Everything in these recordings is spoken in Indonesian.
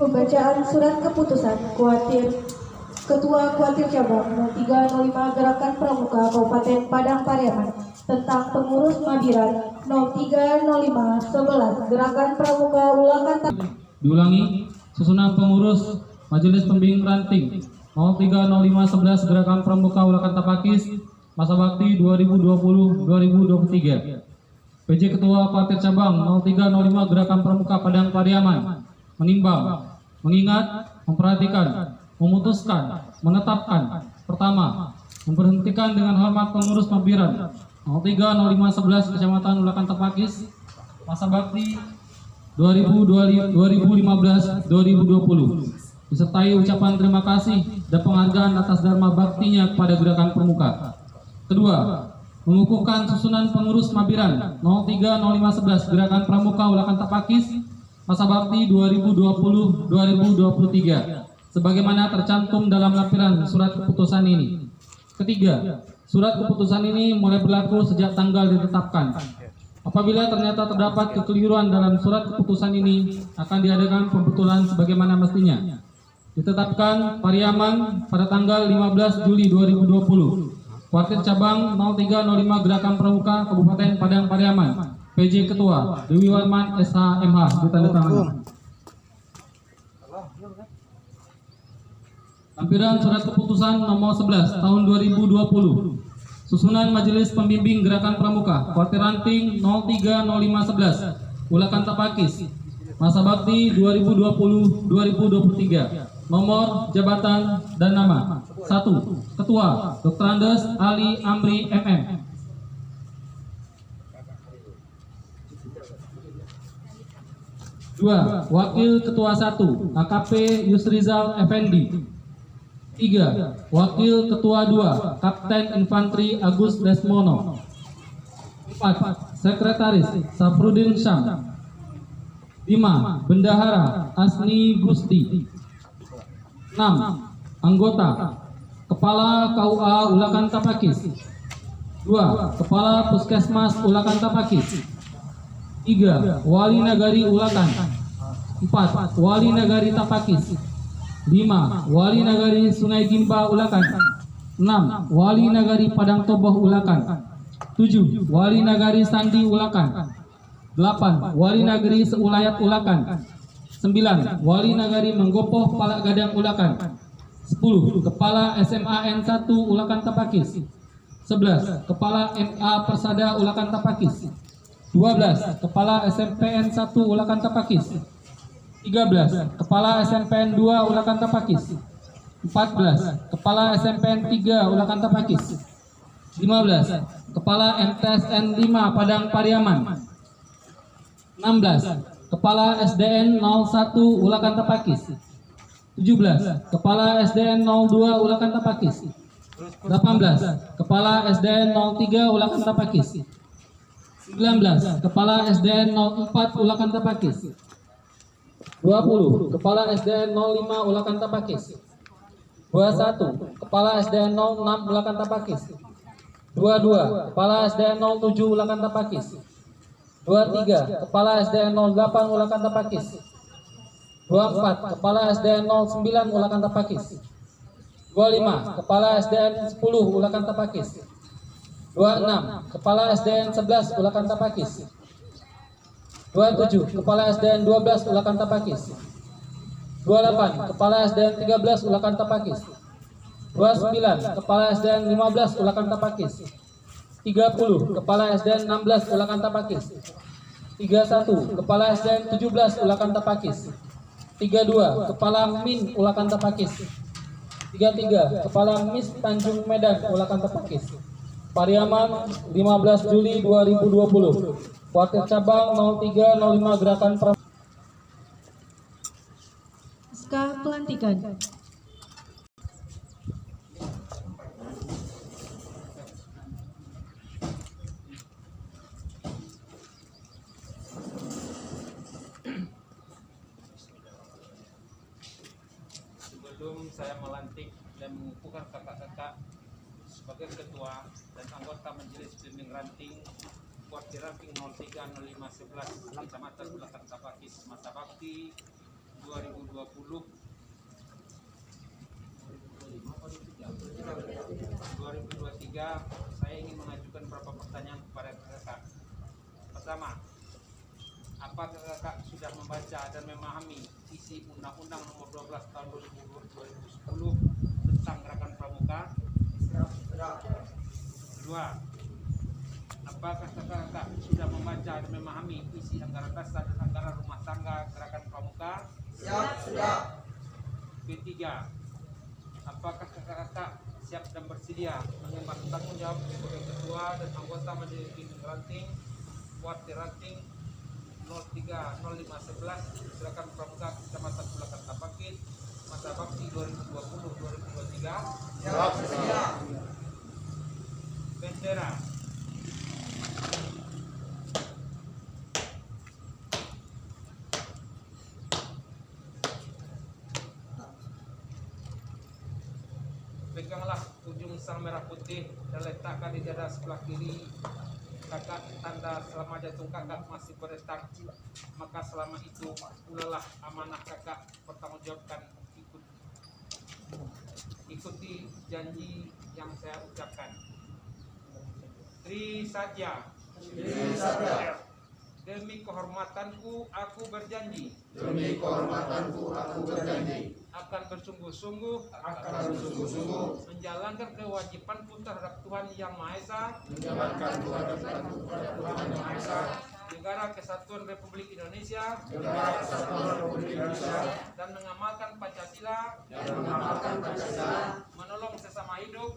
Pembacaan surat keputusan Ketua Kuartir Cabang 0305 Gerakan Pramuka Kabupaten Padang Pariaman tentang pengurus Mabiran 0305 11 Gerakan Pramuka Ulangan. Diulangi, susunan pengurus Majelis Pembimbing Ranting 030511 Gerakan Pramuka Ulangan Tapakis masa bakti 2020-2023. PJ Ketua Kuartir Cabang 0305 Gerakan Pramuka Padang Pariaman menimbang, mengingat, memperhatikan, memutuskan, menetapkan. Pertama, memberhentikan dengan hormat pengurus Mabiran 030511 Kecamatan Ulakan Tapakis masa bakti 2015-2020 disertai ucapan terima kasih dan penghargaan atas dharma baktinya kepada Gerakan Pramuka. Kedua, mengukuhkan susunan pengurus Mabiran 030511 Gerakan Pramuka Ulakan Tapakis masa bakti 2020-2023 sebagaimana tercantum dalam lampiran surat keputusan ini. Ketiga, surat keputusan ini mulai berlaku sejak tanggal ditetapkan. Apabila ternyata terdapat kekeliruan dalam surat keputusan ini, akan diadakan pembetulan sebagaimana mestinya. Ditetapkan Pariaman pada tanggal 15 Juli 2020. Kuartir Cabang 0305 Gerakan Pramuka Kabupaten Padang Pariaman. PJ Ketua Dewi Warman SH.MH ditandatangani. Lampiran surat keputusan nomor 11 tahun 2020. Susunan Majelis Pembimbing Gerakan Pramuka Kuartir Ranting 030511 Ulakan Tapakis masa bakti 2020-2023. Nomor, jabatan, dan nama. 1. Ketua Dr. Andes Ali Amri MM. 2. Wakil Ketua 1 AKP Yusrizal Effendi. 3. Wakil Ketua 2 Kapten Infanteri Agus Desmono. 4. Sekretaris Safrudin Syam. 5. Bendahara Asni Gusti. 6. Anggota Kepala KUA Ulakan Tapakis. 2. Kepala Puskesmas Ulakan Tapakis. 3. Wali Nagari Ulakan. 4. Wali Nagari Tapakis. 5. Wali Nagari Sungai Gimba Ulakan. 6. Wali Nagari Padang Toboh Ulakan. 7. Wali Nagari Sandi Ulakan. 8. Wali Nagari Seulayat Ulakan. 9. Wali Nagari Menggopoh Palak Gadang Ulakan. 10. Kepala SMA N1 Ulakan Tapakis. 11. Kepala MA Persada Ulakan Tapakis. 12. Kepala SMPN 1 Ulakan Tapakis. 13. Kepala SMPN 2 Ulakan Tapakis. 14. Kepala SMPN 3 Ulakan Tapakis. 15. Kepala MTSN 5 Padang Pariaman. 16. Kepala SDN 01 Ulakan Tapakis. 17. Kepala SDN 02 Ulakan Tapakis. 18. Kepala SDN 03 Ulakan Tapakis. 19. Kepala SDN 04 Ulakan Tapakis. 20. Kepala SDN 05 Ulakan Tapakis. 21. Kepala SDN 06 Ulakan Tapakis. 22. Kepala SDN 07 Ulakan Tapakis. 23. Kepala SDN 08 Ulakan Tapakis. 24. Kepala SDN 09 Ulakan Tapakis. 25. Kepala SDN 10 Ulakan Tapakis. 26. Kepala SDN 11 Ulakan Tapakis. 27. Kepala SDN 12 Ulakan Tapakis. 28. Kepala SDN 13 Ulakan Tapakis. 29. Kepala SDN 15 Ulakan Tapakis. 30. Kepala SDN 16 Ulakan Tapakis. 31. Kepala SDN 17 Ulakan Tapakis. 32. Kepala MIN Ulakan Tapakis. 33. Kepala MIS Tanjung Medan Ulakan Tapakis. Pariaman 15 Juli 2020. Kuartir Cabang 0305 Gerakan Pramuka. Pasca pelantikan. Sebelum saya melantik dan mengukuhkan kakak-kakak sebagai ketua dan anggota Majelis Pembimbing Ranting Kuartir Ranting 030511 Kecamatan Ulakan Tapakis masa bakti 2020 saya ingin mengajukan beberapa pertanyaan kepada kakak. Pertama, apakah kakak sudah membaca dan memahami isi Undang-Undang Nomor 12 Tahun 2010 tentang Gerakan Pramuka? Kedua, apakah kakak sudah membaca dan memahami isi anggaran dasar dan anggaran rumah tangga Gerakan Pramuka? Sudah. Ketiga, apakah kakak siap dan bersedia mengemban tanggung jawab sebagai ketua dan anggota majelis bimbing ranting Kuartir ranting 030511 Gerakan Pramuka Kecamatan Bulakan Tapakit masa bakti 2020-2023? Siap. Bendera. Peganglah ujung sang merah putih dan letakkan di dada sebelah kiri kakak tanda selama jantung kakak masih berdetak, maka selama itu ulalah amanah kakak pertanggungjawabkan. Ikuti janji yang saya ucapkan. Tri saja. Demi kehormatanku aku berjanji. Akan bersungguh-sungguh menjalankan kewajibanku terhadap Tuhan Yang Maha Esa, Negara Kesatuan Republik Indonesia, dan mengamalkan Pancasila, menolong sesama hidup,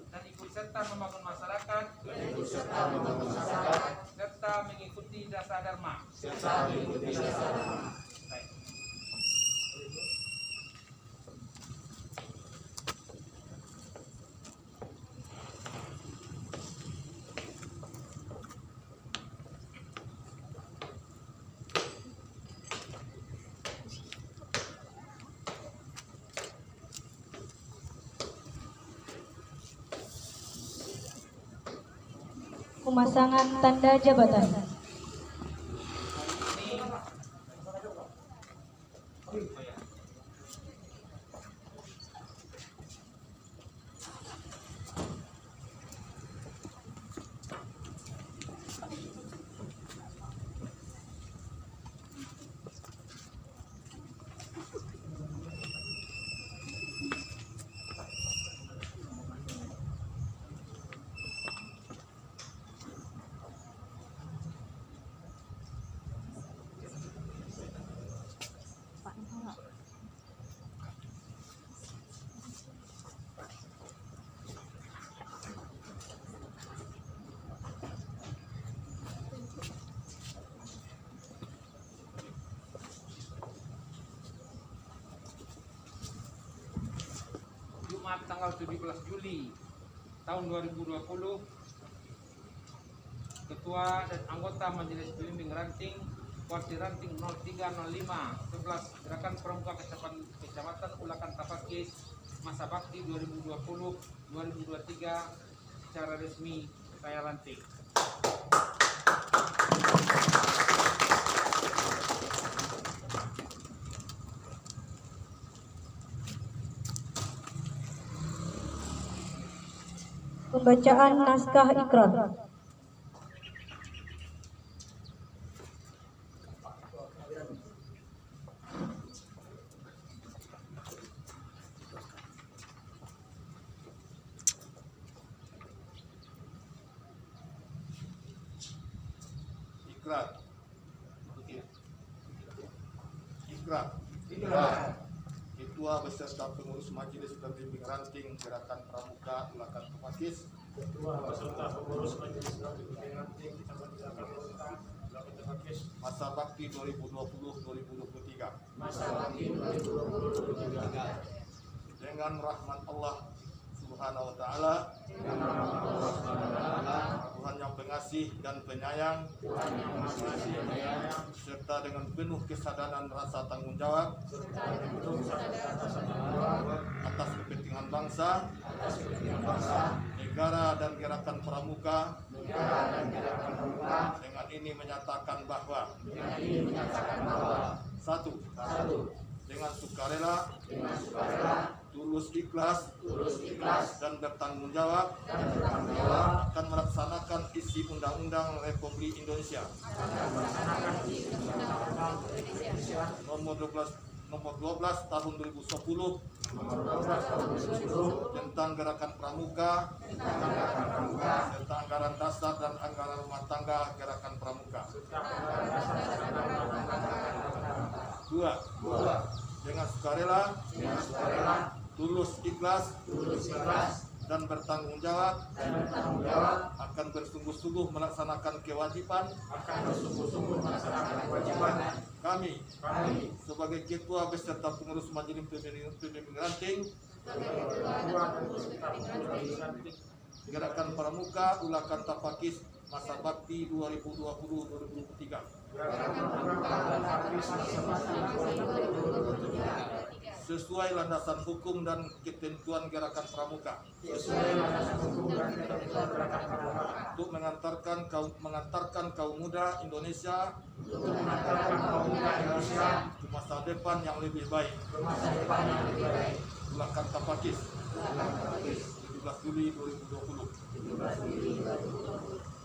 dan ikut serta membangun masyarakat, serta mengikuti dasar dharma. Baik. Pemasangan tanda jabatan. Jumat tanggal 17 Juli tahun 2020, Ketua dan anggota Majelis Bimbing Ranting Kuartir ranting 030511 Gerakan Pramuka Kecamatan Bulakan Tapakis masa bakti 2020-2023 secara resmi saya lantik. Pembacaan naskah ikrar. Ikrar. Ketua beserta pengurus Majelis Bimbing Ranting Gerakan Pramuka Bulakan Tapakis. Masa bakti 2020-2023. Dengan rahmat Allah Subhanahu wa Ta'ala, Tuhan yang pengasih dan penyayang, serta dengan penuh kesadaran rasa tanggung jawab atas kepentingan bangsa, negara dan gerakan pramuka, dengan ini menyatakan bahwa Satu. Dengan sukarela, tulus ikhlas, dan bertanggung jawab, akan melaksanakan isi Undang-Undang Republik Indonesia Nomor 12 Tahun 2010 tentang Gerakan Pramuka, serta anggaran dasar dan anggaran rumah tangga Gerakan Pramuka. 2. Dengan sukarela, tulus ikhlas, dan bertanggung jawab, akan bersungguh-sungguh melaksanakan kewajiban, kami sebagai ketua beserta pengurus majelis pembimbing ranting Gerakan Pramuka Ulakan Tapakis Masa Bakti 2020-2023 sesuai landasan hukum dan ketentuan Gerakan Pramuka untuk mengantarkan kaum muda Indonesia ke masa depan yang lebih baik. Ulakan Tapakis 17 Juli 2020.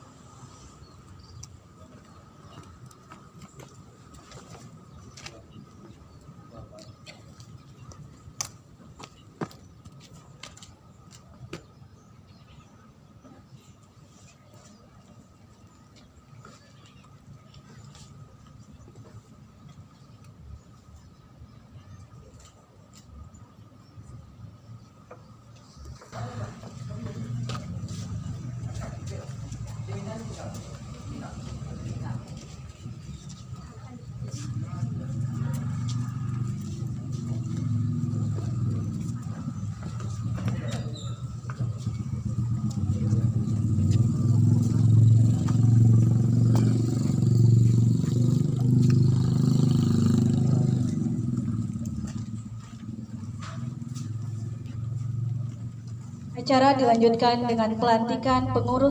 Acara dilanjutkan dengan pelantikan pengurus